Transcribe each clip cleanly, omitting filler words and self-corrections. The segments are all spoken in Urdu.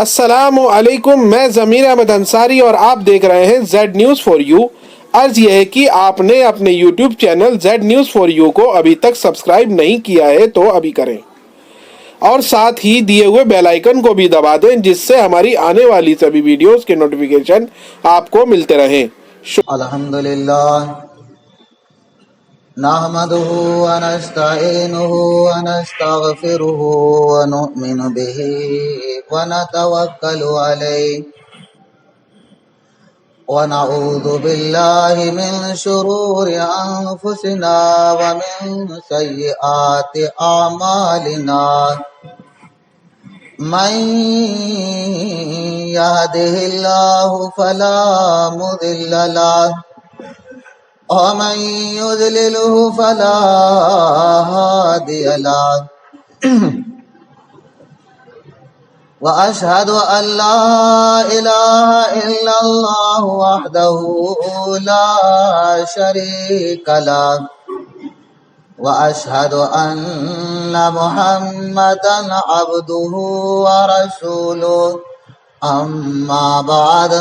السلام علیکم، میں ضمیر احمد انصاری اور آپ دیکھ رہے ہیں زیڈ نیوز فار یو۔ عرض یہ ہے کہ آپ نے اپنے YouTube channel Z news for you کو ابھی تک سبسکرائب نہیں کیا ہے تو ابھی کریں، اور ساتھ ہی دیے ہوئے بیل آئیکن کو بھی دبا دیں جس سے ہماری آنے والی سبھی ویڈیوز کے نوٹیفیکیشن آپ کو ملتے رہیں۔ الحمدللہ نحمده ونستعینه ونستغفره ونؤمن به ونتوکل علیہ ونعوذ باللہ من شرور انفسنا ومن سیئات اعمالنا من يهده الله فلا مضل له ومن يضلله فلا هادي له وأشهد أن لا إله إلا الله وحده لا شريك له وأشهد أن محمدا عبده ورسوله أما بعد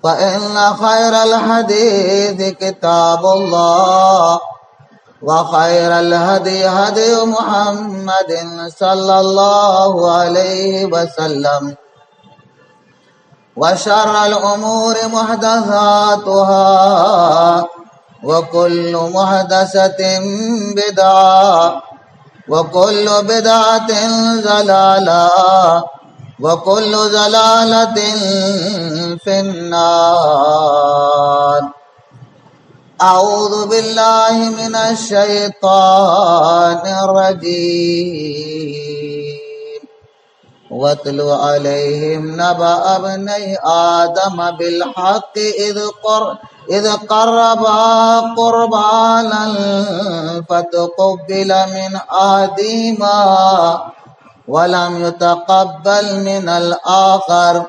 فإن خير الحديث كتاب الله وخير الهدي هدي محمد صلى الله عليه وسلم وشر الأمور محدثاتها وكل محدثة بدعة وكل بدعة ضلالة وكل ضلالة في النار أعوذ بالله من الشيطان الرجيم واتل عليهم نبأ ابني آدم بالحق إذ قربا قربانا فتقبل من أحدهما ولم يتقبل من الآخر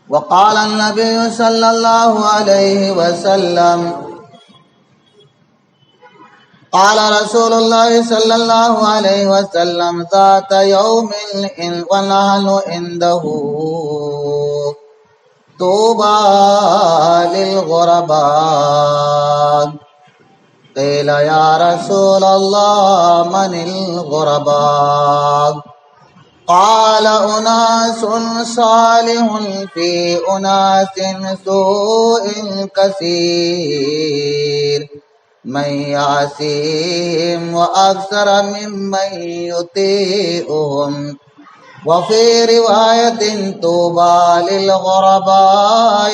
وقال النبي صلى الله عليه وسلم قال رسول الله صلى الله عليه وسلم ذات يوم ونحن عنده طوبى للغرباء قيل يا رسول الله من الغرباء قال أناس صالح في أناس سوء كثير من يعصيهم وأكثر ممن يطيعهم وفي رواية طوبى للغرباء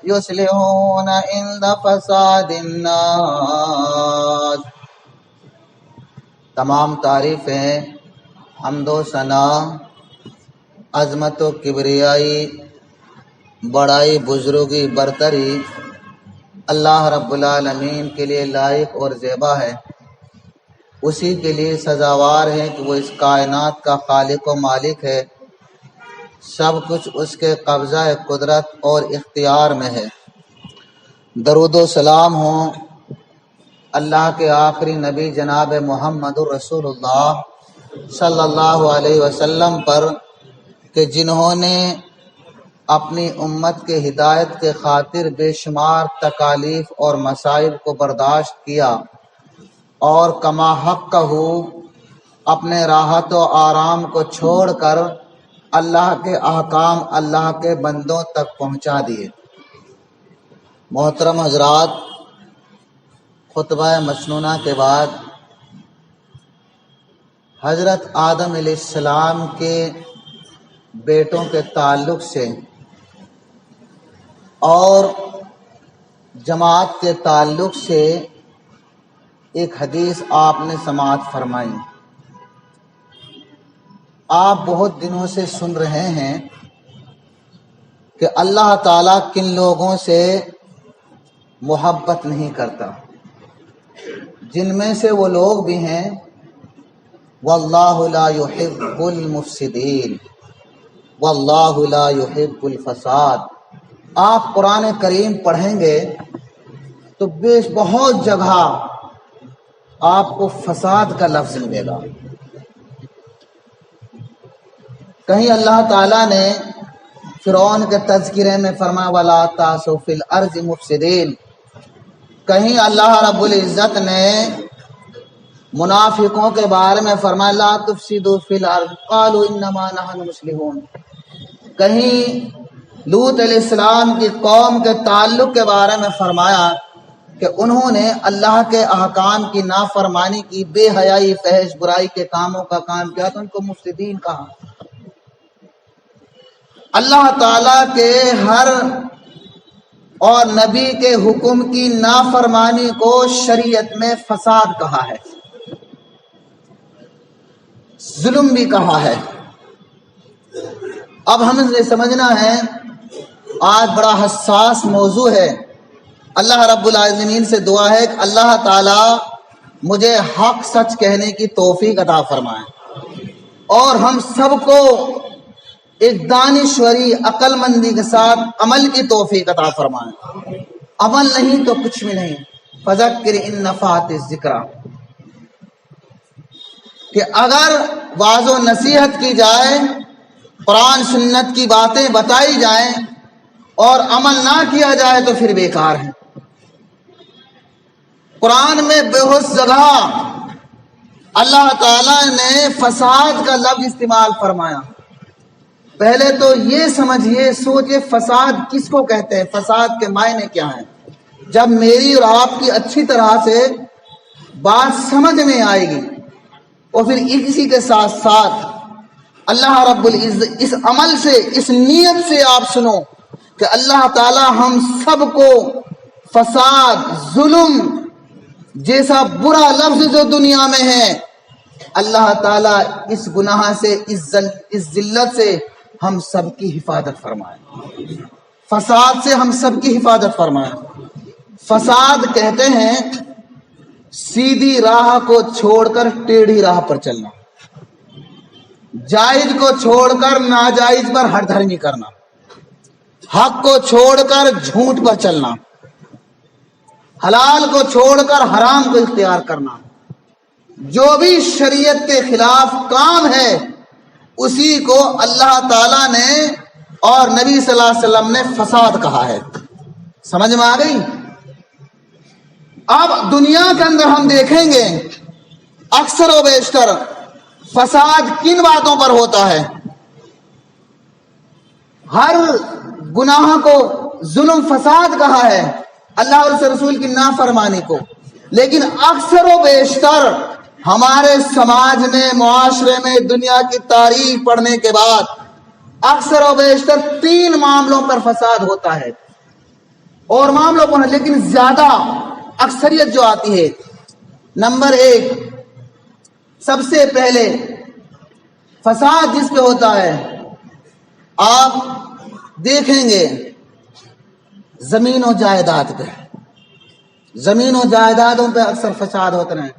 يصلحون عند فساد الناس۔ تمام تعریفیں، حمد و ثنا، عظمت و کبریائی، بڑائی، بزرگی، برتری اللہ رب العالمین کے لیے لائق اور زیبا ہے۔ اسی کے لیے سزاوار ہے کہ وہ اس کائنات کا خالق و مالک ہے۔ سب کچھ اس کے قبضہ قدرت اور اختیار میں ہے۔ درود و سلام ہوں اللہ کے آخری نبی جناب محمد الرسول اللہ صلی اللہ علیہ وسلم پر کہ جنہوں نے اپنی امت کے ہدایت کے خاطر بے شمار تکالیف اور مصائب کو برداشت کیا اور کما حق ہو اپنے راحت و آرام کو چھوڑ کر اللہ کے احکام اللہ کے بندوں تک پہنچا دیے۔ محترم حضرات، خطبہ مسنونہ کے بعد حضرت آدم علیہ السلام کے بیٹوں کے تعلق سے اور جماعت کے تعلق سے ایک حدیث آپ نے سماعت فرمائی۔ آپ بہت دنوں سے سن رہے ہیں کہ اللہ تعالیٰ کن لوگوں سے محبت نہیں کرتا، جن میں سے وہ لوگ بھی ہیں واللہ لا يحب المفسدین واللہ لا يحب الفساد۔ آپ قرآن کریم پڑھیں گے تو بہت جگہ آپ کو فساد کا لفظ ملے گا۔ کہیں اللہ تعالیٰ نے فرعون کے تذکرے میں فرمایا وَلَا تَعْثُوا فِي الْأَرْضِ مُفْسِدِينَ، کہیں اللہ رب العزت نے منافقوں کے بارے میں فرمایا لا تفسدوا فی الارض قالوا انما نحن مصلحون، کہیں لوط علیہ السلام کی قوم کے تعلق کے بارے میں فرمایا کہ انہوں نے اللہ کے احکام کی نافرمانی کی، بے حیائی فحش برائی کے کاموں کا کام کیا تو ان کو مفسدین کہا۔ اللہ تعالیٰ کے ہر اور نبی کے حکم کی نافرمانی کو شریعت میں فساد کہا ہے، ظلم بھی کہا ہے۔ اب ہمیں یہ سمجھنا ہے، آج بڑا حساس موضوع ہے، اللہ رب العالمین سے دعا ہے کہ اللہ تعالی مجھے حق سچ کہنے کی توفیق عطا فرمائے اور ہم سب کو ایک دانشوری عقل مندی کے ساتھ عمل کی توفیق عطا فرمائے۔ عمل نہیں تو کچھ بھی نہیں۔ فذکر ان نفعت الذکریٰ، کہ اگر واعظ و نصیحت کی جائے، قرآن سنت کی باتیں بتائی جائیں اور عمل نہ کیا جائے تو پھر بیکار ہے۔ قرآن میں بہت جگہ اللہ تعالیٰ نے فساد کا لفظ استعمال فرمایا۔ پہلے تو یہ سمجھیے، سوچے فساد کس کو کہتے ہیں، فساد کے معنی کیا ہیں۔ جب میری اور آپ کی اچھی طرح سے بات سمجھ میں آئے گی اور پھر اسی کے ساتھ ساتھ اللہ رب العزت اس عمل سے، اس نیت سے آپ سنو کہ اللہ تعالی ہم سب کو فساد، ظلم جیسا برا لفظ جو دنیا میں ہے، اللہ تعالی اس گناہ سے، اس ذلت سے ہم سب کی حفاظت فرمائے، فساد سے ہم سب کی حفاظت فرمائے۔ فساد کہتے ہیں سیدھی راہ کو چھوڑ کر ٹیڑھی راہ پر چلنا، جائز کو چھوڑ کر ناجائز پر ہٹ دھرمی کرنا، حق کو چھوڑ کر جھوٹ پر چلنا، حلال کو چھوڑ کر حرام کو اختیار کرنا۔ جو بھی شریعت کے خلاف کام ہے اسی کو اللہ تعالیٰ نے اور نبی صلی اللہ علیہ وسلم نے فساد کہا ہے۔ سمجھ میں آ گئی؟ اب دنیا کے اندر ہم دیکھیں گے اکثر و بیشتر فساد کن باتوں پر ہوتا ہے۔ ہر گناہ کو ظلم فساد کہا ہے، اللہ اور اس رسول کی نافرمانی کو، لیکن اکثر و بیشتر ہمارے سماج میں، معاشرے میں، دنیا کی تاریخ پڑھنے کے بعد اکثر و بیشتر 3 معاملوں پر فساد ہوتا ہے، اور معاملوں پر، لیکن زیادہ اکثریت جو آتی ہے، نمبر 1 سب سے پہلے فساد جس پہ ہوتا ہے، آپ دیکھیں گے زمین و جائیداد پہ، زمین و جائیدادوں پہ اکثر فساد ہوتے ہیں۔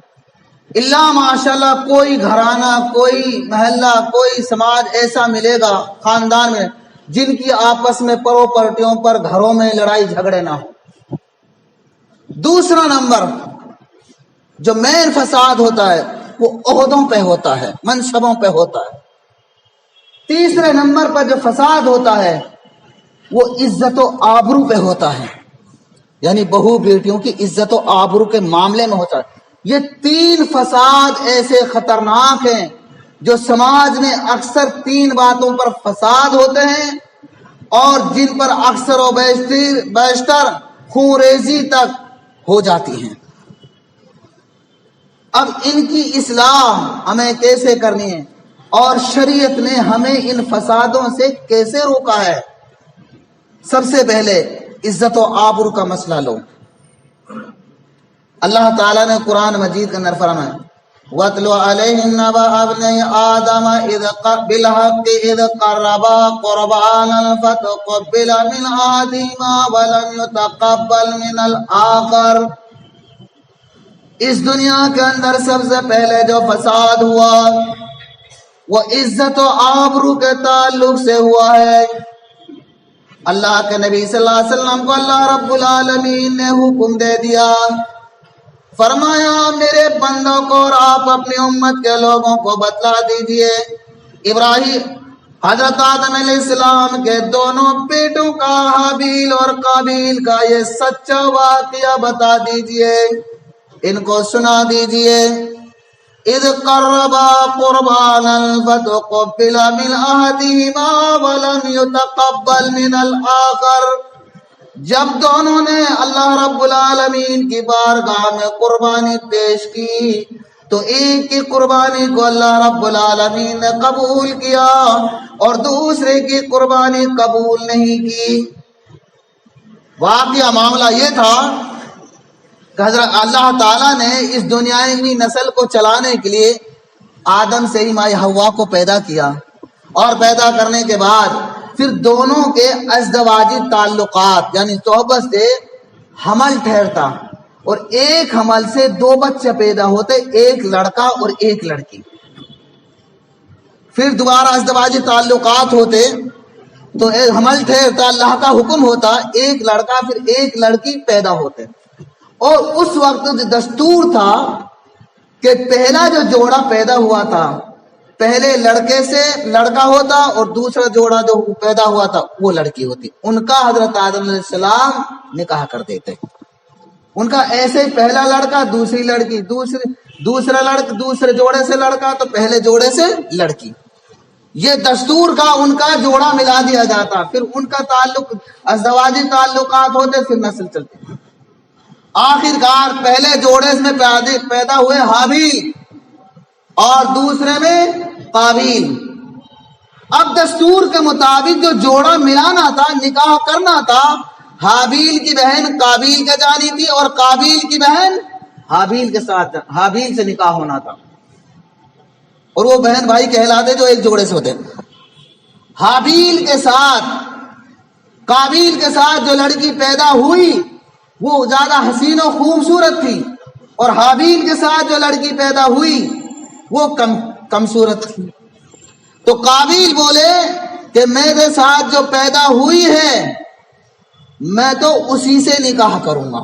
اللہ ماشاءاللہ کوئی گھرانہ، کوئی محلہ، کوئی سماج ایسا ملے گا، خاندان میں، جن کی آپس میں پراپرٹیوں پر، گھروں میں لڑائی جھگڑے نہ ہو۔ دوسرا نمبر جو مین فساد ہوتا ہے وہ عہدوں پہ ہوتا ہے، منصبوں پہ ہوتا ہے۔ تیسرے نمبر پر جو فساد ہوتا ہے وہ عزت و آبرو پہ ہوتا ہے، یعنی بہو بیٹیوں کی عزت و آبرو کے معاملے میں ہوتا ہے۔ یہ 3 فساد ایسے خطرناک ہیں جو سماج میں اکثر 3 باتوں پر فساد ہوتے ہیں اور جن پر اکثر و بیشتر خون ریزی تک ہو جاتی ہیں۔ اب ان کی اصلاح ہمیں کیسے کرنی ہے اور شریعت نے ہمیں ان فسادوں سے کیسے روکا ہے؟ سب سے پہلے عزت و آبرو کا مسئلہ لو۔ اللہ تعالیٰ نے قرآن مجید کے اندر فرمایا وَاتْلُ عَلَيْهِمْ نَبَأَ ابْنَيْ آدَمَ بِالْحَقِّ إِذْ قَرَّبَا قُرْبَانًا فَتُقُبِّلَ مِنْ أَحَدِهِمَا وَلَمْ يُتَقَبَّلْ مِنَ الْآخَرِ۔ اس دنیا کے اندر سب سے پہلے جو فساد ہوا وہ عزت و آبرو کے تعلق سے ہوا ہے۔ اللہ کے نبی صلی اللہ علیہ وسلم کو اللہ رب العالمین نے حکم دے دیا، فرمایا میرے بندوں کو اور آپ اپنی امت کے لوگوں کو بتلا دیجئے، ابراہیم حضرت آدم علیہ السلام کے دونوں بیٹوں کا حابیل اور قابیل کا یہ سچا واقعہ بتا دیجئے، ان کو سنا دیجئے۔ اذ قربا قربانا فتقبل من احدهما ولم يتقبل من الآخر، جب دونوں نے اللہ رب العالمین کی بارگاہ میں قربانی پیش کی تو ایک کی قربانی کو اللہ رب العالمین نے قبول کیا اور دوسرے کی قربانی قبول نہیں کی۔ واقعہ معاملہ یہ تھا کہ حضرت اللہ تعالیٰ نے اس دنیاوی نسل کو چلانے کے لیے آدم سے ہی مائی حوا کو پیدا کیا، اور پیدا کرنے کے بعد پھر دونوں کے ازدواجی تعلقات یعنی صحبت سے حمل ٹھہرتا، اور ایک حمل سے دو بچے پیدا ہوتے، ایک لڑکا اور ایک لڑکی۔ پھر دوبارہ ازدواجی تعلقات ہوتے تو حمل ٹھہرتا، اللہ کا حکم ہوتا، ایک لڑکا پھر ایک لڑکی پیدا ہوتے۔ اور اس وقت دستور تھا کہ پہلا جو جوڑا پیدا ہوا تھا پہلے لڑکے سے لڑکا ہوتا اور دوسرا جوڑا جو پیدا ہوا تھا وہ لڑکی ہوتی، ان کا حضرت آدم علیہ السلام نکاح کر دیتے۔ ان کا ایسے پہلا لڑکا دوسری لڑکی، دوسرا لڑکا دوسرے جوڑے سے لڑکا تو پہلے جوڑے سے لڑکی، یہ دستور کا ان کا جوڑا ملا دیا جاتا، پھر ان کا تعلق ازدواجی تعلقات ہوتے، پھر نسل چلتی۔ آخر کار پہلے جوڑے میں پیدا ہوئے حابیل اور دوسرے میں قابیل۔ اب دستور کے مطابق جو جوڑا ملانا تھا، نکاح کرنا تھا، حابیل کی بہن قابیل کے جانی تھی اور قابیل کی بہن حابیل کے ساتھ حابیل سے نکاح ہونا تھا، اور وہ بہن بھائی کہلاتے جو ایک جوڑے سے ہوتے۔ حابیل کے ساتھ قابیل کے ساتھ جو لڑکی پیدا ہوئی وہ زیادہ حسین و خوبصورت تھی، اور حابیل کے ساتھ جو لڑکی پیدا ہوئی وہ کم صورت تھی۔ تو قابیل بولے کہ میرے ساتھ جو پیدا ہوئی ہے میں تو اسی سے نکاح کروں گا،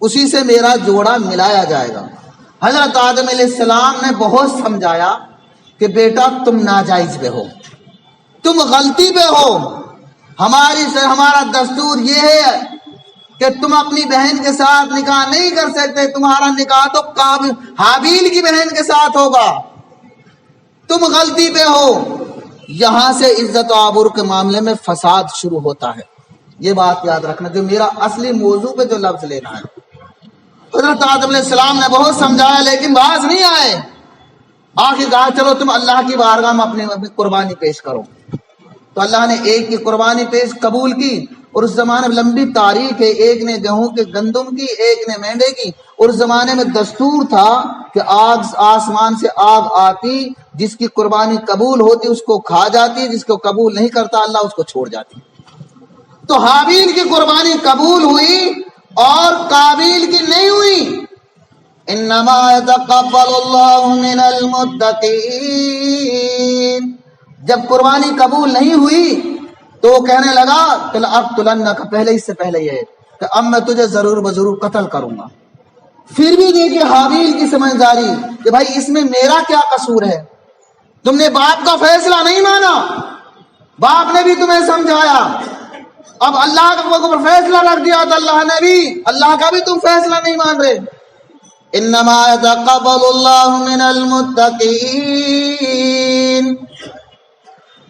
اسی سے میرا جوڑا ملایا جائے گا۔ حضرت آدم علیہ السلام نے بہت سمجھایا کہ بیٹا تم ناجائز پہ ہو، تم غلطی پہ ہو، ہمارا دستور یہ ہے کہ تم اپنی بہن کے ساتھ نکاح نہیں کر سکتے، تمہارا نکاح تو حابیل کی بہن کے ساتھ ہوگا، تم غلطی پہ ہو۔ یہاں سے عزت و آبرو کے معاملے میں فساد شروع ہوتا ہے، یہ بات یاد رکھنا، جو میرا اصلی موضوع پہ جو لفظ لینا ہے۔ حضرت آدم علیہ السلام نے بہت سمجھایا لیکن باز نہیں آئے، آخر کہا چلو تم اللہ کی بارگاہ میں اپنی قربانی پیش کرو۔ تو اللہ نے ایک کی قربانی پیش قبول کی، اور اس زمانے میں لمبی تاریخ ہے، ایک نے گیہوں کے گندم کی، ایک نے مینڈے کی، اور اس زمانے میں دستور تھا کہ آسمان سے آگ آتی، جس کی قربانی قبول ہوتی اس کو کھا جاتی، جس کو قبول نہیں کرتا اللہ اس کو چھوڑ جاتی۔ تو حابیل کی قربانی قبول ہوئی اور قابیل کی نہیں ہوئی۔ انما يتقبل اللہ من المتقین، جب قربانی قبول نہیں ہوئی تو وہ کہنے لگا کہ لأقتلنک، پہلے اس سے پہلے یہ کہ اب میں تجھے ضرور بضرور قتل کروں گا۔ پھر بھی دیکھیے حابیل کی سمجھداری کہ بھائی اس میں میرا کیا قصور ہے، تم نے باپ کا فیصلہ نہیں مانا، باپ نے بھی تمہیں سمجھایا، اب اللہ کا فیصلہ رکھ دیا تو اللہ نے بھی، اللہ کا بھی تم فیصلہ نہیں مان رہے۔ انما يتقبل اللہ من المتقین،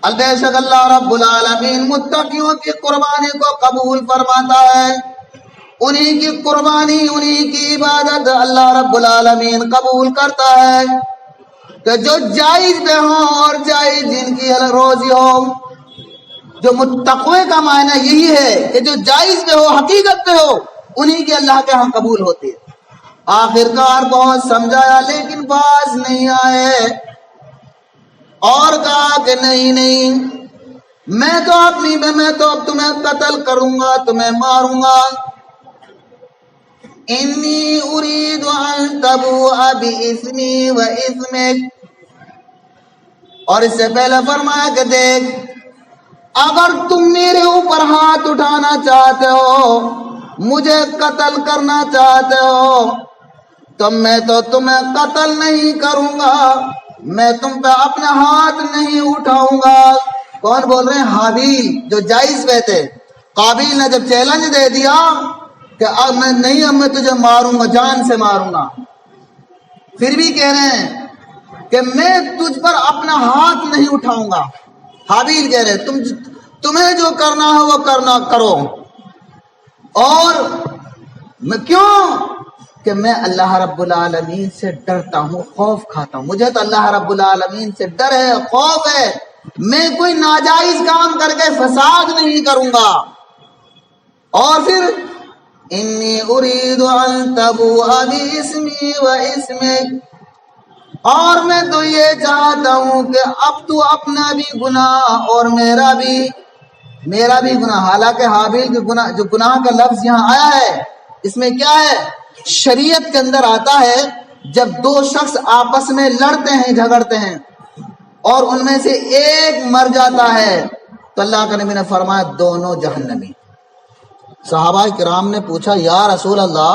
بے شک اللہ رب العالمین متقیوں کی قربانی کو قبول فرماتا ہے، انہی کی قربانی انہی کی عبادت اللہ رب العالمین قبول کرتا ہے، کہ جو جائز پہ ہوں اور جائز جن کی روزی ہو۔ جو متقوی کا معنی یہی ہے کہ جو جائز پہ ہو، حقیقت پہ ہو، انہی کی اللہ کے ہاں قبول ہوتی ہے۔ آخرکار بہت سمجھایا لیکن باز نہیں آئے، اور کہا کہ نہیں میں تو اب تمہیں قتل کروں گا، تمہیں ماروں گا۔ انی اريد ان تبوء باسمی واسمک، اور اس سے پہلے فرمایا کہ دیکھ اگر تم میرے اوپر ہاتھ اٹھانا چاہتے ہو، مجھے قتل کرنا چاہتے ہو، تو میں تو تمہیں قتل نہیں کروں گا، میں تم پہ اپنا ہاتھ نہیں اٹھاؤں گا، کون بول رہے ہیں؟ حابیل، جو جائز پہ تھے۔ قابیل نے جب چیلنج دے دیا کہ اب میں نہیں، اب میں تجھے ماروں گا، جان سے ماروں گا، پھر بھی کہہ رہے ہیں کہ میں تجھ پر اپنا ہاتھ نہیں اٹھاؤں گا۔ حابیل کہہ رہے تمہیں جو کرنا ہے وہ کرو، اور میں کیوں؟ کہ میں اللہ رب العالمین سے ڈرتا ہوں، خوف کھاتا ہوں، مجھے تو اللہ رب العالمین سے ڈر ہے، خوف ہے، میں کوئی ناجائز کام کر کے فساد نہیں کروں گا۔ اور پھر انی ارید ان تبوء باسمی و اسمک، اور میں تو یہ چاہتا ہوں کہ اب تو اپنا بھی گناہ اور میرا بھی گناہ۔ حالانکہ حابیل کے گناہ، جو گناہ کا لفظ یہاں آیا ہے، اس میں کیا ہے؟ شریعت کے اندر آتا ہے جب دو شخص آپس میں لڑتے ہیں، جھگڑتے ہیں، اور ان میں سے ایک مر جاتا ہے، تو اللہ کے نبی نے فرمایا دونوں جہنمی۔ صحابہ کرام نے پوچھا یا رسول اللہ،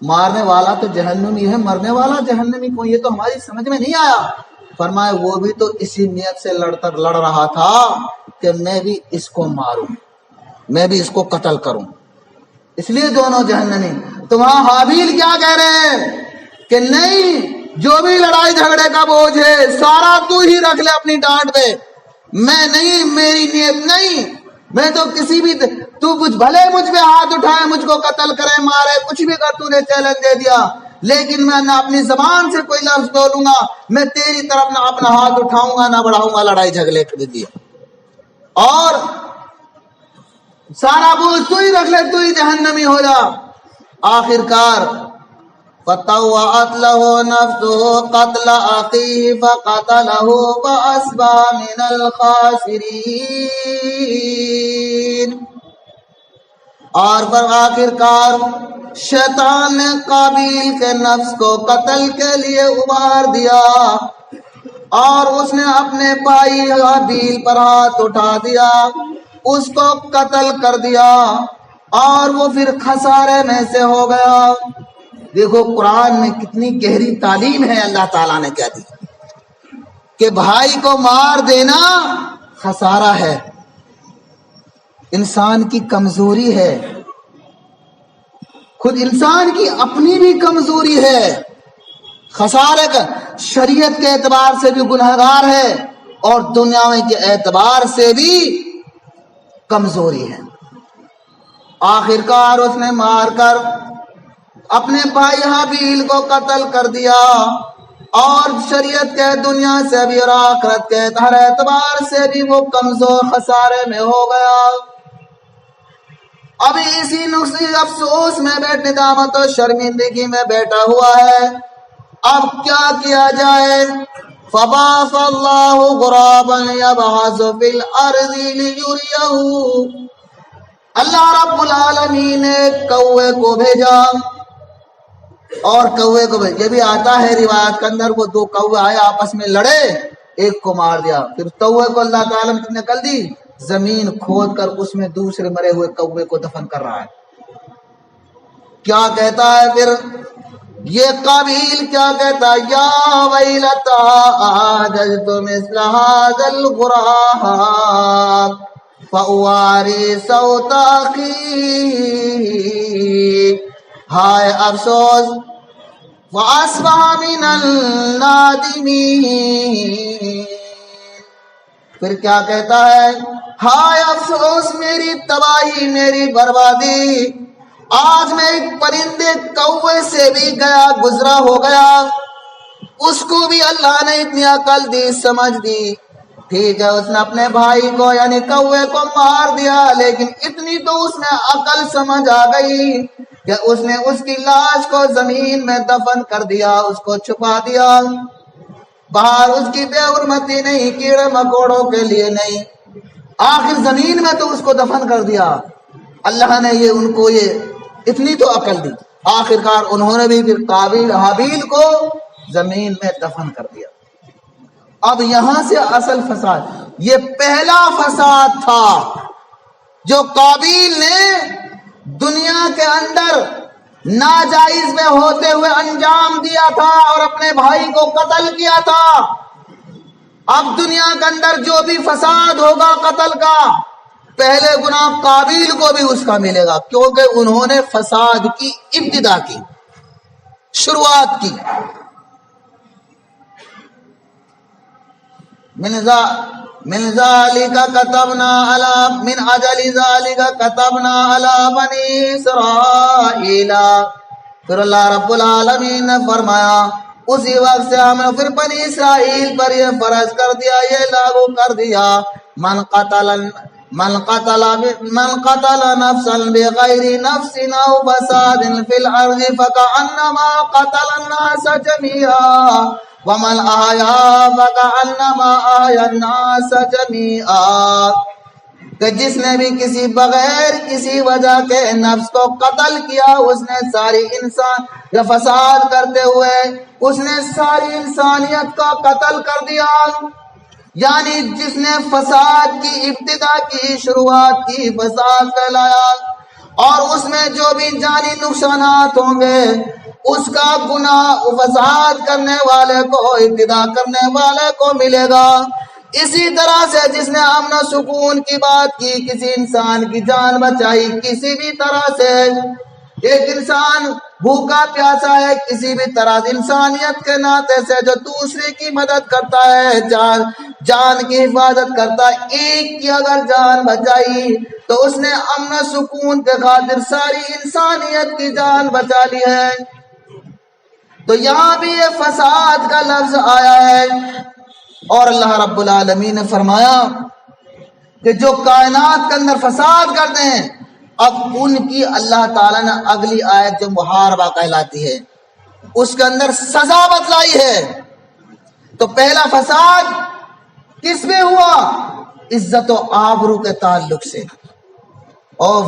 مارنے والا تو جہنمی ہے، مرنے والا جہنمی کون؟ یہ تو ہماری سمجھ میں نہیں آیا۔ فرمایا وہ بھی تو اسی نیت سے لڑ رہا تھا کہ میں بھی اس کو ماروں، میں بھی اس کو قتل کروں، اس لیے دونوں جہنمی۔ تو وہاں حابیل کیا کہہ رہے ہیں کہ نہیں، جو بھی لڑائی جھگڑے کا بوجھ ہے سارا تو ہی رکھ لے اپنی ڈانٹ پہ، میں نہیں، میری نیت نہیں، میں تو کسی بھی، تو کچھ بھلے مجھ پہ ہاتھ اٹھائے، مجھ کو قتل کرے، مارے، کچھ بھی کر، تو نے چیلنج دے دیا، لیکن میں نہ اپنی زبان سے کوئی لفظ بولوں گا، میں تیری طرف نہ اپنا ہاتھ اٹھاؤں گا، نہ بڑھاؤں گا لڑائی جھگڑے کے لیے، اور سارا بوجھ تو ہی رکھ لے، تو ہی جہنمی ہو جا۔ آخر کار فطوعت له نفسه قتل اخيه فقتله فاصبح من الخاسرين، اور پر آخر کار شیطان نے قابیل کے نفس کو قتل کے لیے ابھار دیا، اور اس نے اپنے بھائی حابیل پر ہاتھ اٹھا دیا، اس کو قتل کر دیا، اور وہ پھر خسارے میں سے ہو گیا۔ دیکھو قرآن میں کتنی گہری تعلیم ہے اللہ تعالیٰ نے کیا دی کہ بھائی کو مار دینا خسارہ ہے، انسان کی کمزوری ہے، خود انسان کی اپنی بھی کمزوری ہے، خسارے کا شریعت کے اعتبار سے بھی گنہگار ہے اور دنیا کے اعتبار سے بھی کمزوری ہے۔ آخر کار اس نے مار کر اپنے بھائی حابیل کو قتل کر دیا، اور شریعت کے، دنیا سے بھی اور آخرت کے ہر اعتبار سے بھی وہ کمزور، خسارے میں ہو گیا۔ ابھی اسی نقصی افسوس میں ندامت و شرمندگی میں بیٹھا ہوا ہے، اب کیا کیا جائے؟ فبعث اللہ غرابا یبحث فی الارض لیریہ، اللہ رب العالمین نے کوے کو بھیجا، اور کوے کو یہ بھی آتا ہے روایت کے اندر، وہ دو کوے آئے آپس میں لڑے، ایک کو مار دیا، پھر کوے کو اللہ تعالیٰ نے کتنے کر دی، زمین کھود کر اس میں دوسرے مرے ہوئے کوے کو دفن کر رہا ہے۔ کیا کہتا ہے پھر یہ قابیل، کیا کہتا ہے؟ یا ویلتا عاجزت مثل هذا الغراب فواری صوت اخی، ہائے افسوس، وَأَصْبَحَ مِنَ النَّادِمِينَ، پھر کیا کہتا ہے؟ ہائے افسوس، میری تباہی، میری بربادی، آج میں ایک پرندے کوے سے بھی گزرا ہو گیا، اس کو بھی اللہ نے اتنی عقل دی، سمجھ دی، ٹھیک ہے اس نے اپنے بھائی کو یعنی کوے کو مار دیا، لیکن اتنی تو اس میں عقل سمجھ آ گئی کہ اس نے اس کی لاش کو زمین میں دفن کر دیا، اس کو چھپا دیا، باہر اس کی بے حرمتی نہیں، کیڑے مکوڑوں کے لیے نہیں، آخر زمین میں تو اس کو دفن کر دیا۔ اللہ نے یہ ان کو یہ اتنی تو عقل دی، آخر کار انہوں نے بھی پھر قابیل حابیل کو زمین میں دفن کر دیا۔ اب یہاں سے اصل فساد، یہ پہلا فساد تھا جو قابیل نے دنیا کے اندر ناجائز میں ہوتے ہوئے انجام دیا تھا اور اپنے بھائی کو قتل کیا تھا۔ اب دنیا کے اندر جو بھی فساد ہوگا قتل کا، پہلے گناہ قابیل کو بھی اس کا ملے گا، کیونکہ انہوں نے فساد کی ابتدا کی، شروعات کی۔ من ذالک کتبنا علی من اجل ذالک کتبنا علی بنی اسرائیل۔ پھر اللہ رب العالمین نے فرمایا اسی وقت سے ہم نے پھر بنی اسرائیل پر یہ فرض کر دیا، یہ لاگو کر دیا، من قتل نفسا بغیر نفس او فساد فی الارض فکأنما قتل الناس جميعا ومن احیا فکأنما احیا الناس جميعا، کہ جس نے بھی کسی بغیر کسی وجہ کے نفس کو قتل کیا، اس نے ساری انسان یا فساد کرتے ہوئے اس نے ساری انسانیت کا قتل کر دیا، یعنی جس نے فساد کی ابتدا کی، شروعات کی، فساد پھیلایا، اور اس میں جو بھی جانی نقصانات ہوں گے اس کا گناہ فساد کرنے والے کو، ابتدا کرنے والے کو ملے گا۔ اسی طرح سے جس نے امن و سکون کی بات کی، کسی انسان کی جان بچائی، کسی بھی طرح سے ایک انسان بھوکا پیاسا ہے، کسی بھی طرح انسانیت کے ناطے سے جو دوسرے کی مدد کرتا ہے، جان کی حفاظت کرتا ہے، ایک کی اگر جان بچائی تو اس نے امن و سکون کے خاطر ساری انسانیت کی جان بچا لی ہے۔ تو یہاں بھی یہ فساد کا لفظ آیا ہے، اور اللہ رب العالمین نے فرمایا کہ جو کائنات کے اندر فساد کرتے ہیں، اب ان کی اللہ تعالیٰ نے اگلی آیت جو محاربہ کہلاتی ہے اس کے اندر سزا بتلائی ہے۔ تو پہلا فساد کس میں ہوا؟ عزت و آبرو کے تعلق سے، اور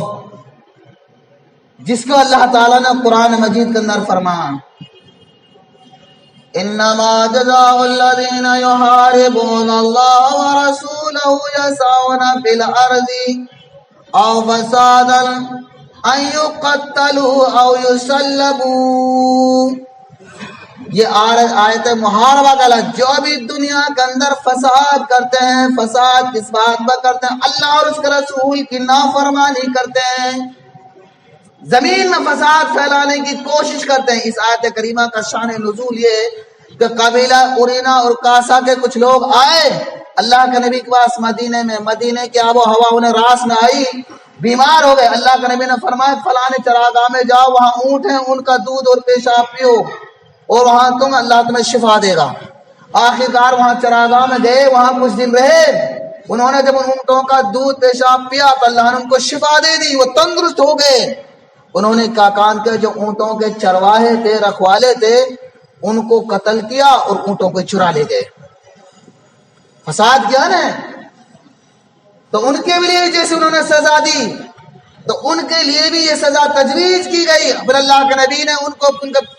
جس کو اللہ تعالیٰ نے قرآن مجید کے اندر فرمایا انما جزاء الذین یحاربون اللہ ورسولہ یسعون فی الارض او فسادا ان یقتلوا او یصلبوا۔ یہ آیت محاربہ کا لفظ، جو بھی دنیا کے اندر فساد کرتے ہیں، فساد کس بات پر کرتے ہیں؟ اللہ اور اس کے رسول کی نافرمانی کرتے ہیں، زمین میں فساد پھیلانے کی کوشش کرتے ہیں۔ اس آیت کریمہ کا شان نزول یہ ہے کہ قبیلہ ارینا اور کاسا کے کچھ لوگ آئے اللہ کے نبی کے پاس مدینے میں، مدینے کی آب و ہوا انہیں راس میں آئی، بیمار ہو گئے۔ اللہ کے نبی نے فرمایا فلانے چراگاہ میں جاؤ، وہاں اونٹ ہیں، ان کا دودھ اور پیشاب پیو اور وہاں تم اللہ تمہیں شفا دے گا۔ آخرکار وہاں چراگاہ میں گئے، وہاں کچھ دن رہے، انہوں نے جب ان اونٹوں کا دودھ پیشاب پیا تو اللہ نے ان کو شفا دے دی، وہ تندرست ہو گئے۔ انہوں نے کیا کام کیا؟ جو اونٹوں کے چرواہے تھے، رکھوالے تھے، ان کو قتل کیا اور اونٹوں کو چرا لے گئے۔ فساد کیا نا؟ تو ان کے لیے جیسے انہوں نے سزا دی تو ان کے لیے بھی یہ سزا تجویز کی گئی۔ پھر اللہ کے نبی نے ان کو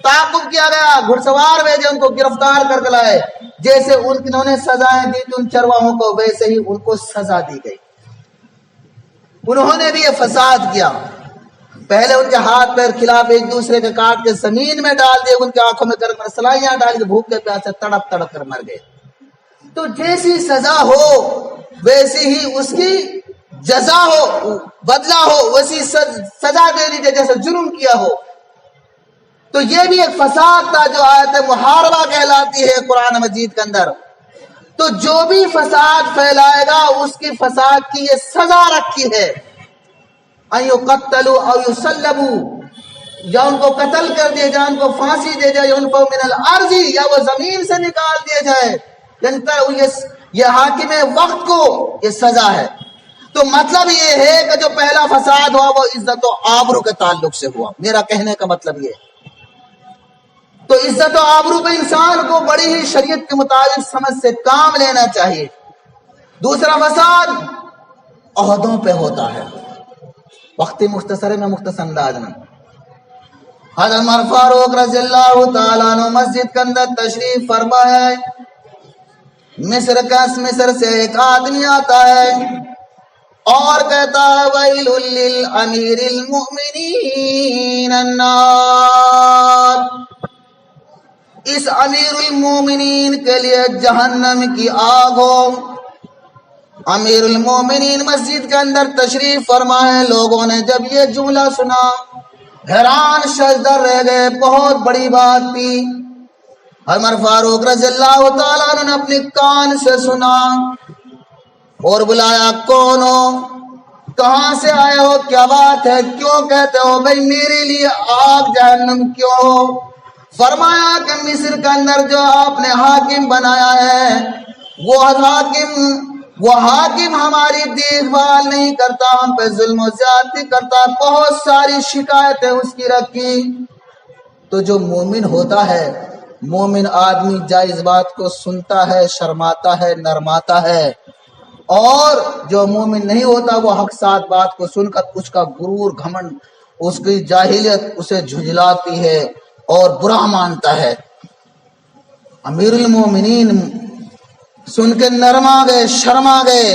تعاقب کیا گیا، گھڑ سوار بھیجے، ان کو گرفتار کر کے لائے۔ جیسے انہوں نے سزائیں دی ان چرواہوں کو، ویسے ہی ان کو سزا دی گئی۔ انہوں نے بھی یہ فساد کیا، پہلے ان کے ہاتھ پیر خلاف ایک دوسرے کے کاٹ کے زمین میں ڈال دیے، ان کے آنکھوں میں گرم سلائیاں ڈال کے بھوک کے پیاسے تڑپ تڑپ کر مر گئے۔ تو جیسی سزا ہو ویسی ہی اس کی جزا ہو، بدلہ ہو، ویسی سزا دے دیجیے جیسے جرم کیا ہو۔ تو یہ بھی ایک فساد تھا جو آیت محاربہ کہلاتی ہے قرآن مجید کے اندر۔ تو جو بھی فساد پھیلائے گا اس کی فساد کی یہ سزا رکھی ہے، ان یقتلوا او یصلبوا، یا ان کو قتل کر دیا جائے، ان کو پھانسی دے جائے، ان کو من الارض، یا وہ زمین سے نکال دیا جائے، یہ حاکم وقت کو یہ سزا ہے۔ تو مطلب یہ ہے کہ جو پہلا فساد ہوا وہ عزت و آبرو کے تعلق سے ہوا، میرا کہنے کا مطلب یہ ہے۔ تو عزت و آبرو پہ انسان کو بڑی ہی شریعت کے مطابق سمجھ سے کام لینا چاہیے۔ دوسرا فساد عہدوں پہ ہوتا ہے۔ وقت مختصر میں مختصر انداز میں حضرت عمر فاروق رضی اللہ تعالیٰ عنہ مسجد کے اندر تشریف فرما ہے۔ مصر سے ایک آدمی آتا ہے اور کہتا ہے ویل للامیر المؤمنین النار، اس امیر المومنین کے لیے جہنم کی آگ ہو۔ امیر المومنین مسجد کے اندر تشریف فرمائے، لوگوں نے جب یہ جملہ سنا حیران شزدر رہ گئے، بہت بڑی بات تھی۔ عمر فاروق رضی اللہ تعالیٰ عنہ نے اپنے کان سے سنا اور بلایا، کون ہو، کہاں سے آئے ہو، کیا بات ہے، کیوں کہتے ہو بھائی میرے لیے آگ جہنم کیوں ہو؟ فرمایا کہ مصر کے اندر جو آپ نے حاکم بنایا ہے وہ حاکم ہماری دیکھ بھال نہیں کرتا، ہم پہ ظلم و زیادتی کرتا، بہت ساری شکایتیں اس کی رکھی۔ تو جو مومن ہوتا ہے، مومن آدمی جائز بات کو سنتا ہے، شرماتا ہے، نرماتا ہے، اور جو مومن نہیں ہوتا وہ حق ساتھ بات کو سن کر اس کا غرور، گھمنڈ، اس کی جاہلیت اسے جھجلاتی ہے اور برا مانتا ہے۔ امیر المومنین سن کے نرما گئے، شرما گئے۔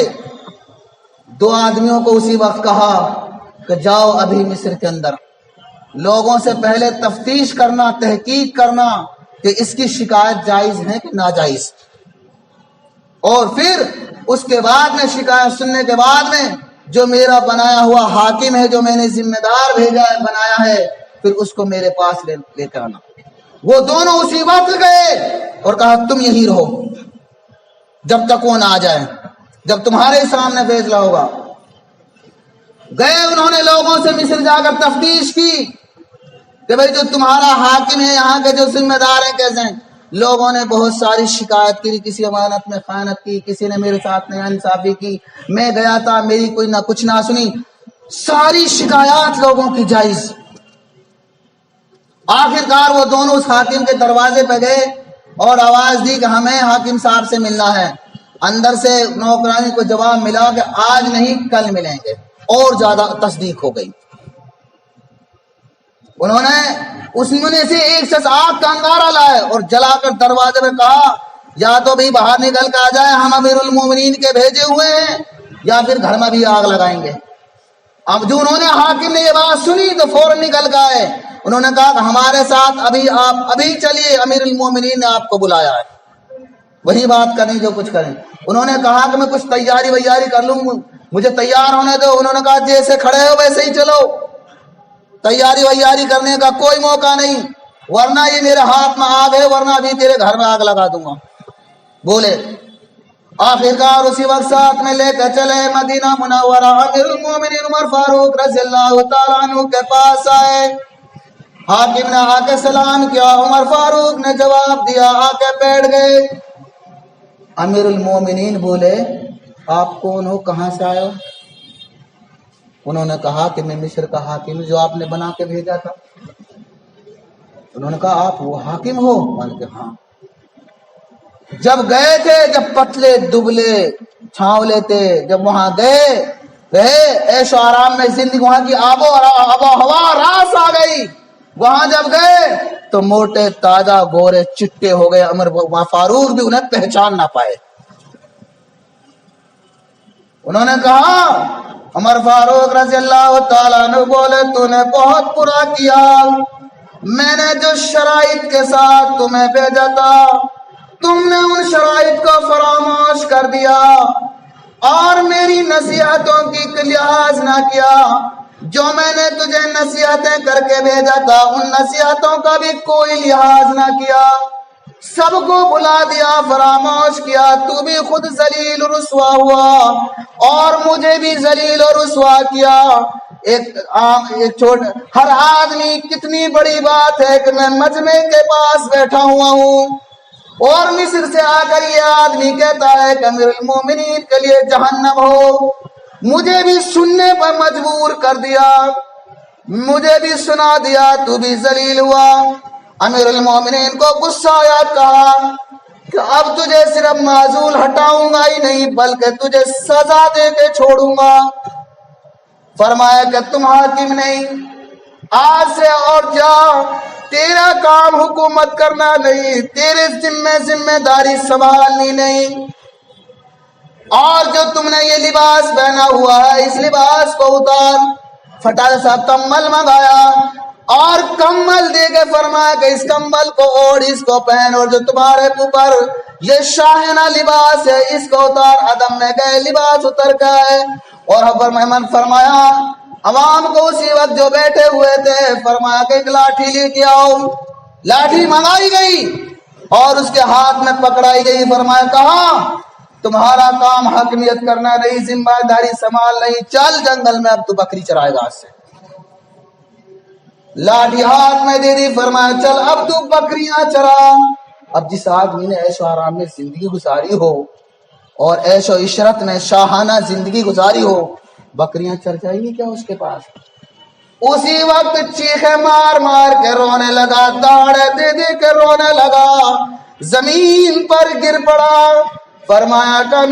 دو آدمیوں کو اسی وقت کہا کہ جاؤ ابھی مصر کے اندر لوگوں سے پہلے تفتیش کرنا، تحقیق کرنا کہ اس کی شکایت جائز ہے کہ ناجائز، اور پھر اس کے بعد میں شکایت سننے کے بعد میں جو میرا بنایا ہوا حاکم ہے، جو میں نے ذمہ دار بھیجا ہے، بنایا ہے، پھر اس کو میرے پاس لے کر آنا۔ وہ دونوں اسی وقت گئے اور کہا تم یہی رہو جب تک وہ نہ آ جائے، جب تمہارے سامنے فیصلہ ہوگا۔ گئے، انہوں نے لوگوں سے مصر جا کر تفتیش کی کہ بھئی جو تمہارا حاکم ہے، یہاں کے جو ذمہ دار ہیں کیسے ہیں؟ لوگوں نے بہت ساری شکایت کی، کسی امانت میں خیانت کی، کسی نے میرے ساتھ ناانصافی کی، میں گیا تھا میری کوئی نہ کچھ نہ سنی، ساری شکایات لوگوں کی جائز۔ آخرکار وہ دونوں اس حاکم کے دروازے پہ گئے اور آواز دی کہ ہمیں حاکم صاحب سے ملنا ہے۔ اندر سے نوکرانی کو جواب ملا کہ آج نہیں کل ملیں گے، اور زیادہ تصدیق ہو گئی۔ انہوں نے اس میں سے ایک شخص آگ کا انگارہ لائے اور جلا کر دروازے میں کہا یا تو بھی باہر نکل کے آ جائے، ہم امیر المومنین کے بھیجے ہوئے ہیں، یا پھر گھر میں بھی آگ لگائیں گے۔ اب جو انہوں نے حاکم نے یہ بات سنی تو فوراً نکل گئے۔ انہوں نے کہا کہ ہمارے ساتھ آپ ابھی چلیے، امیر المومنین نے آپ کو بلایا ہے، وہی بات کریں جو کچھ کریں۔ انہوں نے کہا کہ میں کچھ تیاری ویاری کر لوں، مجھے تیار ہونے دو۔ انہوں نے کہا جیسے کھڑے ہو ویسے ہی چلو، تیاری ویاری کرنے کا کوئی موقع نہیں، ورنہ یہ میرے ہاتھ میں آگ ہے، ورنہ ابھی تیرے گھر میں آگ لگا دوں گا۔ بولے آخرکار اسی وقت ساتھ میں لے کر چلے مدینہ منورہ۔ امیر المومنین عمر فاروق رضی اللہ تعالیٰ عنہ کے پاس آئے، حاکم نے آ کے سلام کیا، عمر فاروق نے جواب دیا، آ کے بیٹھ گئے۔ امیر المومنین بولے آپ کون ہو، کہاں سے آئے ہو؟ انہوں نے کہا کہ میں مصر کا حاکم جو آپ نے بنا کے بھیجا تھا۔ انہوں نے کہا آپ وہ حاکم ہو؟ مان کے ہاں۔ جب گئے تھے، جب پتلے دبلے چھاولے تھے، جب وہاں گئے رہے عیش و آرام میں زندگی، وہاں کی آب و ہوا راس آ گئی۔ وہاں جب گئے تو موٹے تازہ گورے چٹے ہو گئے، عمر فاروق بھی انہیں پہچان نہ پائے۔ انہوں نے کہا عمر فاروق رضی اللہ تعالیٰ عنہ بولے تو نے بہت برا کیا، میں نے جو شرائط کے ساتھ تمہیں بھیجا تھا تم نے ان شرائط کو فراموش کر دیا اور میری نصیحتوں کی لحاظ نہ کیا۔ جو میں نے تجھے نصیحتیں کر کے بھیجا تھا ان نصیحتوں کا بھی کوئی لحاظ نہ کیا، سب کو بلا دیا، فراموش کیا، تو بھی خود ذلیل و رسوا ہوا اور مجھے بھی ذلیل و رسوا کیا۔ ہر آدمی کتنی بڑی بات ہے کہ میں مجمع کے پاس بیٹھا ہوا ہوں اور مصر سے آ کر یہ آدمی کہتا ہے کہ امیر المومنین کے لیے جہنم ہو، مجھے بھی سننے پر مجبور کر دیا، مجھے بھی سنا دیا، تو بھی ذلیل ہوا۔ امیر المومنین کو غصہ آیا، کہا کہ اب تجھے صرف معزول ہٹاؤں گا ہی نہیں بلکہ تجھے سزا دے کے چھوڑوں گا۔ فرمایا کہ تم حاکم نہیں، آج سے اور جا، تیرا کام حکومت کرنا نہیں، تیرے ذمہ داری سنبھالنی نہیں، اور جو تم نے یہ لباس پہنا ہوا ہے اس لباس کو اتار۔ فٹا سا کمل منگایا، اور کمبل دے کے فرمایا کہ اس کمبل کو اوڑھ، اس کو پہن، اور جو تمہارے اوپر یہ شاہانہ لباس ہے اس کو اتار، عدم میں گئے لباس اتر گئے۔ اور حضرت محمد فرمایا عوام کو اسی وقت جو بیٹھے ہوئے تھے فرمایا کہ ایک لاٹھی لے کے آؤ۔ لاٹھی منگائی گئی اور اس کے ہاتھ میں پکڑائی گئی۔ فرمایا کہا تمہارا کام حاکمیت کرنا نہیں، ذمہ داری سنبھال نہیں، چل جنگل میں اب تو بکری چرائے گا۔ آج سے لاٹھی ہاتھ میں دے دی، فرمایا چل اب تو بکریاں چرا۔ اب جس آدمی نے عیش و آرام میں زندگی گزاری ہو اور عیش و عشرت میں شاہانہ زندگی گزاری ہو، بکریاں چر جائیں گی کیا اس کے پاس؟ اسی وقت چیخے مار مار کے رونے لگا، داڑے دے دے کے رونے لگا، زمین پر گر پڑا۔ فرمایا کہ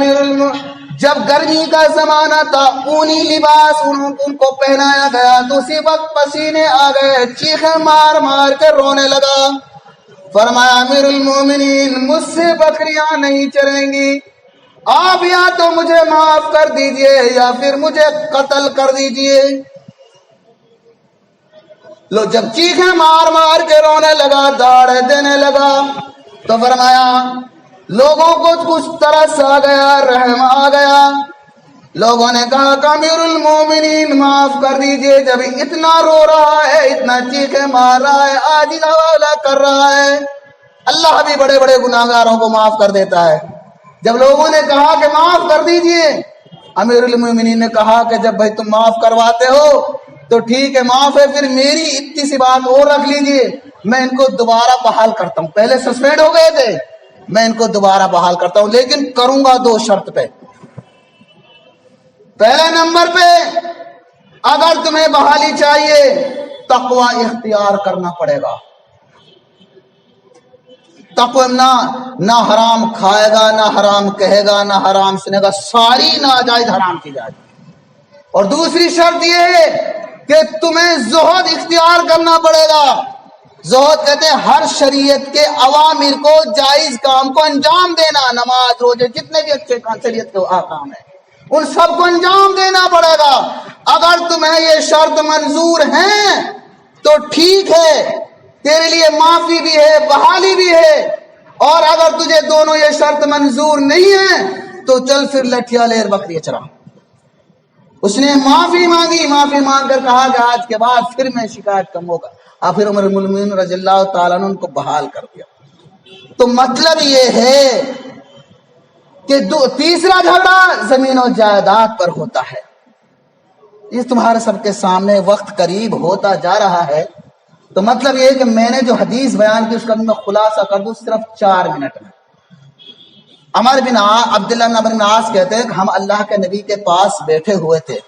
جب گرمی کا زمانہ تھا اونی لباس ان کو پہنایا گیا تو اسی وقت پسینے آ گئے، چیخے مار مار کے رونے لگا۔ فرمایا امیر المومنین مجھ سے بکریاں نہیں چریں گی، آپ یا تو مجھے معاف کر دیجئے یا پھر مجھے قتل کر دیجئے۔ لو جب چیخے مار مار کے رونے لگا، داڑے دینے لگا، تو فرمایا لوگوں کو کچھ ترس آ گیا، رحم آ گیا۔ لوگوں نے کہا کہ امیر المومنین معاف کر دیجئے، جب اتنا رو رہا ہے، اتنا چیخے مار رہا ہے، آج حوالہ کر رہا ہے، اللہ بھی بڑے بڑے گناہگاروں کو معاف کر دیتا ہے۔ جب لوگوں نے کہا کہ معاف کر دیجئے، امیر المومنین نے کہا کہ جب بھائی تم معاف کرواتے ہو تو ٹھیک ہے، معاف ہے، پھر میری اتنی سی بات اور رکھ لیجئے، میں ان کو دوبارہ بحال کرتا ہوں، پہلے سسپینڈ ہو گئے تھے، میں ان کو دوبارہ بحال کرتا ہوں، لیکن کروں گا دو شرط پہ۔ پہلے نمبر پہ اگر تمہیں بحالی چاہیے تقوی اختیار کرنا پڑے گا، تقوی نہ حرام کھائے گا، نہ حرام کہے گا، نہ حرام سنے گا، ساری ناجائز حرام کی جائے گی۔ اور دوسری شرط یہ ہے کہ تمہیں زہد اختیار کرنا پڑے گا۔ زہد کہتے ہیں ہر شریعت کے اوامر کو، جائز کام کو انجام دینا، نماز روزے جتنے بھی اچھے شریعت کے احکام ہیں ان سب کو انجام دینا پڑے گا۔ اگر تمہیں یہ شرط منظور ہیں تو ٹھیک ہے، تیرے لیے معافی بھی ہے، بحالی بھی ہے، اور اگر تجھے دونوں یہ شرط منظور نہیں ہے تو چل پھر لٹھیا لے بکری چرا۔ اس نے معافی مانگی، معافی مانگ کر کہا کہ آج کے بعد پھر میں شکایت کم ہوگا، اور پھر عمر المومنین رضی اللہ تعالیٰ نے ان کو بحال کر دیا۔ تو مطلب یہ ہے کہ تیسرا جھگڑا زمین و جائیداد پر ہوتا ہے۔ یہ تمہارے سب کے سامنے وقت قریب ہوتا جا رہا ہے، تو مطلب یہ ہے کہ میں نے جو حدیث بیان کی اس کا میں خلاصہ کر دوں صرف 4 منٹ میں۔ عبداللہ بن عمرو بن عاص کہتے ہیں کہ ہم اللہ کے نبی کے پاس بیٹھے ہوئے تھے،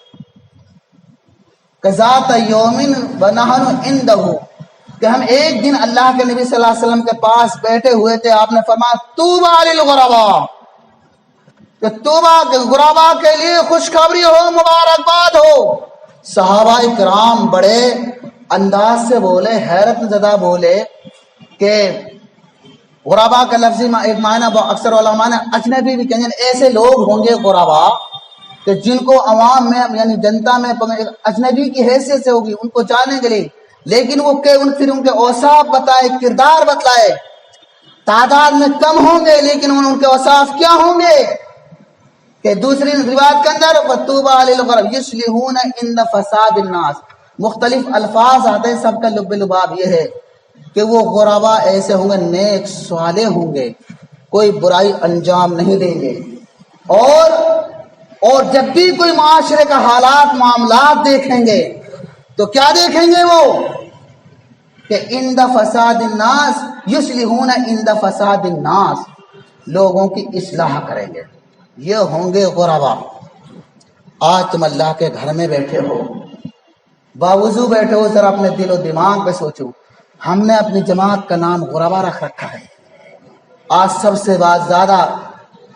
ذات یومن ونحن عنده، کہ ہم ایک دن اللہ کے نبی صلی اللہ علیہ وسلم کے پاس بیٹھے ہوئے تھے، آپ نے فرمایا طوبیٰ للغرباء، کہ توبہ کے غرباء کے لیے خوشخبری ہو، مبارکباد ہو۔ صحابہ کرام بڑے انداز سے بولے، حیرت زدہ بولے کہ غرباء کا لفظی ایک معنی اکثر علماء نے اجنبی بھی کہیں، ایسے لوگ ہوں گے غرباء کہ جن کو عوام میں یعنی جنتا میں اجنبی کی حیثیت سے ہوگی ان کو جاننے کے لیے، لیکن وہ پھر ان کے اوصاف بتائے، کردار بتلائے، تعداد میں کم ہوں گے لیکن ان کے اوصاف کیا ہوں گے کہ دوسری روایت کے اندر وَطُوبَىٰ لِلْغُرَبَاءِ يُصْلِحُونَ عِنْدَ فَسَادِ النَّاسِ، مختلف الفاظ آتے ہیں، سب کا لب لباب یہ ہے کہ وہ غرباء ایسے ہوں گے، نیک صالح ہوں گے، کوئی برائی انجام نہیں دیں گے، اور جب بھی کوئی معاشرے کا حالات معاملات دیکھیں گے تو کیا دیکھیں گے وہ کہ عند فساد الناس یصلحون عند فساد الناس، لوگوں کی اصلاح کریں گے، یہ ہوں گے غرباء۔ آج تم اللہ کے گھر میں بیٹھے ہو، باوضو بیٹھے ہو، ذرا اپنے دل و دماغ پہ سوچو، ہم نے اپنی جماعت کا نام غرباء رکھ رکھا ہے۔ آج سب سے زیادہ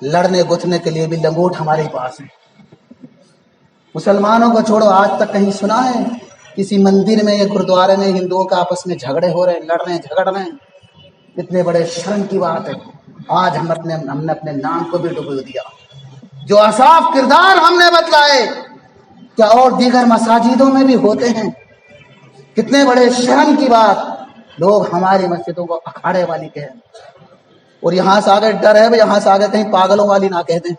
لڑنے گتھنے کے لیے بھی لنگوٹ ہمارے پاس ہے۔ مسلمانوں کو چھوڑو، آج تک کہیں سنا ہے کسی مندر میں یا گردوارے میں ہندوؤں کا آپس میں جھگڑے ہو رہے ہیں، لڑ رہے ہیں، جھگڑ رہے ہیں؟ اتنے بڑے شرم کی بات ہے۔ آج ہم نے اپنے نام کو بھی ڈبو دیا، جو اصاف کردار ہم نے بتلائے کیا اور دیگر مساجدوں میں بھی ہوتے ہیں کتنے بڑے شرم کی بات، لوگ ہماری مسجدوں کو اکھاڑے والی کہیں، اور یہاں سے آگے ڈر ہے یہاں سے آگے کہیں پاگلوں والی نہ کہہ دیں۔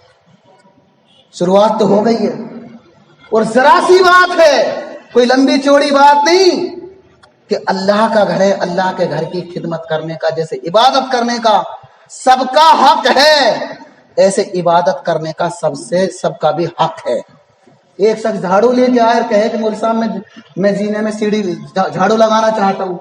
شروعات تو ہو گئی ہے، اور ذرا سی بات ہے، کوئی لمبی چوڑی بات نہیں کہ اللہ کا گھر ہے، اللہ کے گھر کی خدمت کرنے کا، جیسے عبادت کرنے کا سب کا حق ہے ایسے عبادت کرنے کا سب کا بھی حق ہے۔ ایک شخص جھاڑو لے کے آئے اور کہے کہ مول صاحب میں جینے میں سیڑھی جھاڑو لگانا چاہتا ہوں،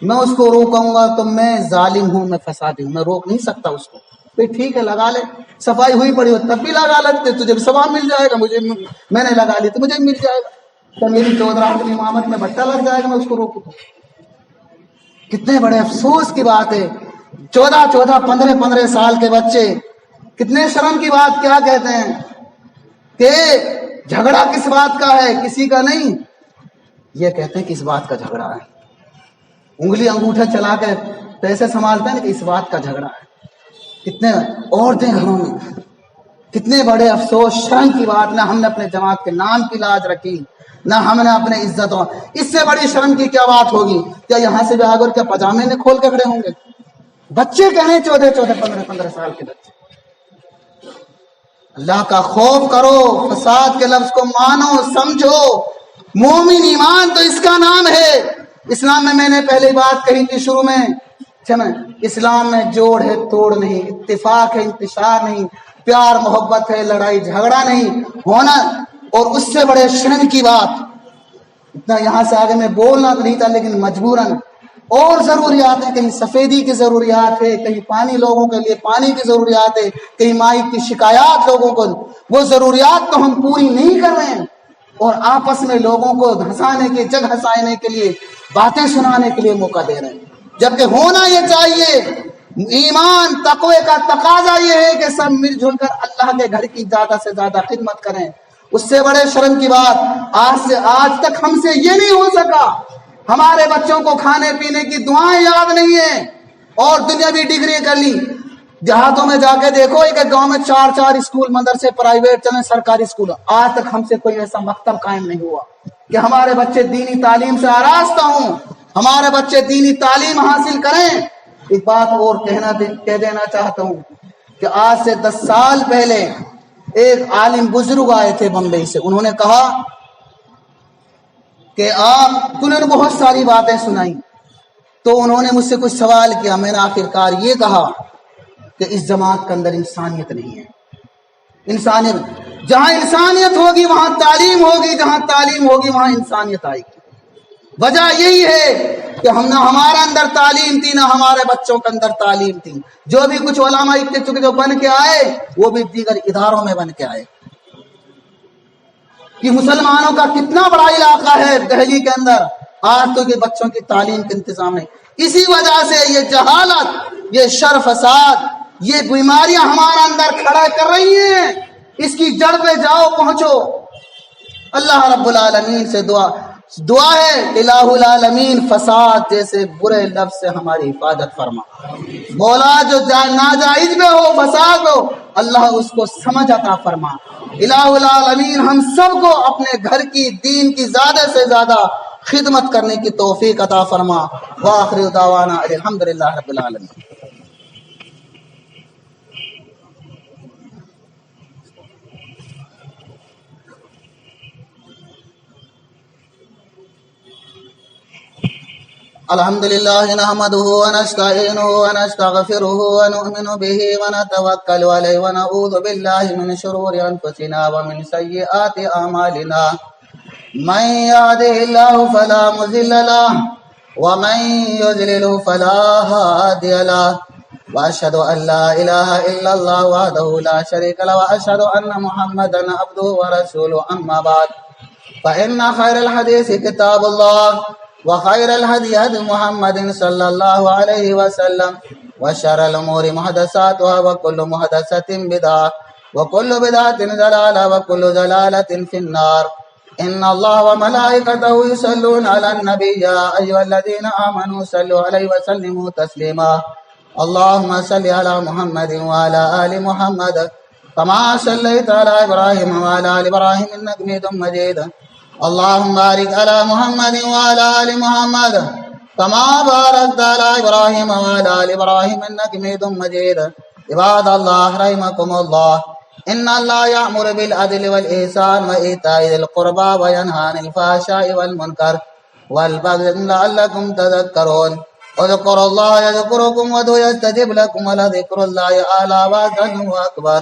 میں اس کو روکوں گا تو میں ظالم ہوں، میں فسادی ہوں، میں روک نہیں سکتا اس کو۔ پھر ٹھیک ہے لگا لے، صفائی ہوئی پڑی ہو تب بھی لگا لیتے، تجھے بھی ثواب مل جائے گا، میں نے لگا لی تو مجھے مل جائے گا، تو میری 14 کی امامت میں بٹا لگ جائے گا، میں اس کو روکوں تو۔ کتنے بڑے افسوس کی بات ہے، 14 15 سال کے بچے، کتنے شرم کی بات کیا کہتے ہیں کہ جھگڑا کس بات کا ہے، کسی کا نہیں، یہ کہتے ہیں کہ اس بات کا جھگڑا ہے، انگلی انگوٹھا چلا کے پیسے سنبھالتے ہیں کہ اس بات کا جھگڑا ہے۔ کتنے عورتیں گھروں میں، کتنے بڑے افسوس شرم کی بات، نہ ہم نے اپنے جماعت کے نام کی لاج رکھی، نہ ہم نے اپنے عزتوں، اس سے بڑی شرم کی کیا بات ہوگی؟ کیا یہاں سے جا کر کیا پجامے نے کھول کے کھڑے ہوں گے؟ بچے کہیں 14 15 سال کے بچے۔ اللہ کا خوف کرو، فساد کے لفظ کو مانو سمجھو، مومن ایمان تو اس کا نام ہے۔ اسلام میں نے پہلی بات کہی تھی شروع میں، اسلام میں جوڑ ہے توڑ نہیں، اتفاق ہے انتشار نہیں، پیار محبت ہے لڑائی جھگڑا نہیں ہونا، اور اس سے بڑے شرم کی بات، اتنا یہاں سے آگے میں بولنا تو نہیں تھا لیکن مجبوراً، اور ضروریات ہیں، کہیں سفیدی کی ضروریات ہے، کہیں پانی لوگوں کے لیے پانی کی ضروریات ہے، کہیں مائی کی شکایات لوگوں کو، وہ ضروریات تو ہم پوری نہیں کر رہے ہیں، اور آپس میں لوگوں کو ہنسانے کے جگ ہنسانے کے لیے باتیں سنانے کے لیے موقع دے رہے ہیں، جبکہ ہونا یہ چاہیے، ایمان تقوی کا تقاضا یہ ہے کہ سب مل جل کر اللہ کے گھر کی زیادہ سے زیادہ خدمت کریں۔ اس سے بڑے شرم کی بات، آج تک ہم سے یہ نہیں ہو سکا، ہمارے بچوں کو کھانے پینے کی دعائیں یاد نہیں ہیں، اور دنیاوی ڈگری کر لی۔ دیہاتوں میں جا کے دیکھو، ایک گاؤں میں 4 اسکول مدرسے پرائیویٹ چلیں سرکاری اسکول، آج تک ہم سے کوئی ایسا مکتب قائم نہیں ہوا کہ ہمارے بچے دینی تعلیم سے آراستہ ہوں، ہمارے بچے دینی تعلیم حاصل کریں۔ ایک بات اور کہہ دینا چاہتا ہوں کہ آج سے 10 سال پہلے ایک عالم بزرگ آئے تھے بمبئی سے، انہوں نے کہا کہ انہوں نے بہت ساری باتیں سنائی، تو انہوں نے مجھ سے کچھ سوال کیا، میں نے آخرکار یہ کہا کہ اس جماعت کے اندر انسانیت نہیں ہے۔ انسانیت، جہاں انسانیت ہوگی وہاں تعلیم ہوگی، جہاں تعلیم ہوگی وہاں انسانیت آئے گی۔ وجہ یہی ہے کہ نہ ہمارے اندر تعلیم تھی، نہ ہمارے بچوں کے اندر تعلیم تھی، جو بھی کچھ علماء جو بن کے آئے وہ بھی دیگر اداروں میں بن کے آئے۔ کہ مسلمانوں کا کتنا بڑا علاقہ ہے دہلی کے اندر، آج تو یہ بچوں کی تعلیم کا انتظام ہے۔ اسی وجہ سے یہ جہالت، یہ شر فساد، یہ بیماریاں ہمارے اندر کھڑا کر رہی ہیں، اس کی جڑ پہ جاؤ پہنچو۔ اللہ رب العالمین سے دعا ہے، الہ العالمین فساد جیسے برے لفظ سے ہماری حفاظت فرما مولا، جو ناجائز میں ہو فساد ہو اللہ اس کو سمجھ عطا فرما۔ الہ العالمین ہم سب کو اپنے گھر کی دین کی زیادہ سے زیادہ خدمت کرنے کی توفیق عطا فرما۔ وآخر دعوانا الحمدللہ رب العالمین۔ الحمد لله نحمده ونستعينه ونستغفره ونؤمن به ونتوكل عليه ونعوذ بالله من شرور أنفسنا ومن سيئات أعمالنا، من يهده الله فلا مضل له ومن يضلل فلا هادي له، وأشهد أن لا إله إلا الله وحده لا شريك له، وأشهد أن محمدا عبده ورسوله، أما بعد فإن خير الحديث كتاب الله، وخير الهدي هدي محمد صلى الله عليه وسلم، وشر الأمور محدثاتها، وكل محدثة بدعة، وكل بدعة ضلالة، وكل ضلالة في النار۔ إن الله وملائكته يصلون على النبي، يا أيها الذين آمنوا صلوا عليه وسلموا تسليما۔ اللهم صل على محمد وعلى آل محمد كما صليت على إبراهيم وعلى آل إبراهيم إنك حميد مجيد، اللهم بارك على محمد وعلى آل محمد كما باركت على إبراهيم وعلى آل إبراهيم إنك حميد مجيد عباد الله رحمكم الله إن الله يأمر بالعدل والإحسان وإيتاء ذي القربى وينهى عن الفحشاء والمنكر والبغي لعلكم تذكرون اذكروا الله يذكركم وادعوه يستجب لكم ولذكر الله أعلى وأجل أكبر.